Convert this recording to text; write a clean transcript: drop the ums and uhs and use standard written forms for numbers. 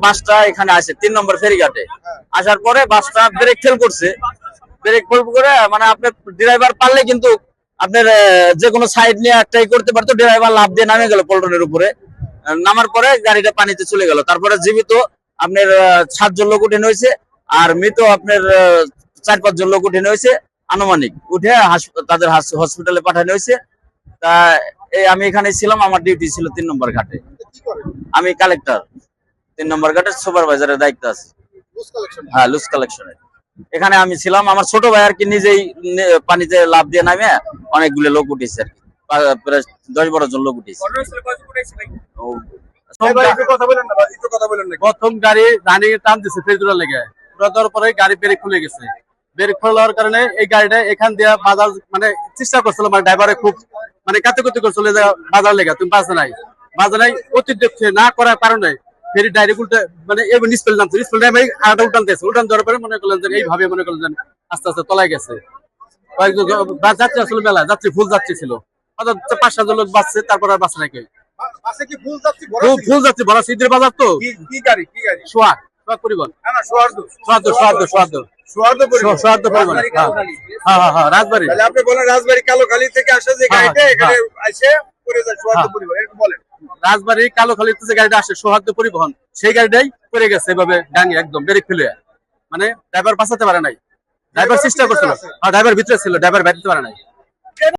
বাসটা এখানে আসে 3 নম্বর ফেরিঘাটে। আসার পরে বাসটা ব্রেক ফেল করছে। ব্রেক ফেল করে মানে আপনার ড্রাইভার পারলে কিন্তু আপনার যে কোনো সাইড নিয়ে একটাই করতে পারতো, ড্রাইভার লাফ দিয়ে নামে গেল পল্টনের উপরে। নামার পরে গাড়িটা পানিতে চলে গেল। তারপরে জীবিত আপনার 7 জন লোক উঠে হয়েছে, আর মৃত আপনার 4-5 জন লোক উঠে হয়েছে আনুমানিক। উঠে তাদের হসপিটালে পাঠানো হয়েছে। তা এই আমি এখানে ছিলাম, আমার ডিউটি ছিল 3 নম্বর ঘাটে। আমি কালেক্টর, 3 নম্বর ঘাটের সুপারভাইজারের দায়িত্ব আছে। হ্যাঁ, লুজ কালেকশনের এখানে আমি ছিলাম। আমার ছোট ভাই আর কি নিজেই পানিতে লাফ দিয়ে নামে অনেকগুলো লোক উঠেছে আর কি, প্রায় 10-12 জন লোক উঠেছে। প্রথম গাড়ি রানিং এ টান দিচ্ছে ফেজুরা লেগে, দেওয়ার পরে গাড়ি ব্রেক খুলে গেছে। ব্রেক খোলার কারণে এই গাড়িটা এখান দিয়ে বাজার মানে চেষ্টা করছিল, মানে ড্রাইভারে খুব মানে কাতে করছিল যে বাজার লেগে তুমি বাজে নাই অতিরিক্ত না করার কারণে ফেরি ডাইরেক্ট উল্টে মানে এবার নিষ্পেল নামছে। নিষ্পেল টাইমে আটা উল্টানতেছে, উল্টান দেওয়ার পরে মনে করলেন যে এইভাবে মনে করলেন আস্তে আস্তে তলায় গেছে। যাত্রী আসলে মেলা যাত্রী ফুল যাত্রী ছিল, অর্থাৎ 5-7 জন লোক বাঁচছে, তারপর আর বাঁচে নাকি ফুল যাত্রী ভরা সিদ্ধের বাজার তো। কি গাড়ি সোয়াদ পরিবহন, সোয়াদ পরিবহন। হ্যাঁ রাজবাড়ি। আপনি বলেন রাজবাড়ি কালোখালী থেকে আসে যে গাড়িটা এখানে আসে পড়ে যায় সোহার্দ পরিবহন, এরকম বলেন। রাজবাড়ি কালোখালীতে যে গাড়িটা আসে সোহার্দ পরিবহন, সেই গাড়িটাই পড়ে গেছে এভাবে ডাঙিয়ে একদম ব্রেক ফেলে। মানে ড্রাইভার বাঁচাতে পারে নাই, ড্রাইভার চেষ্টা করছিল, ড্রাইভার ভিতরে ছিল, ড্রাইভার বাইরে পারে নাই।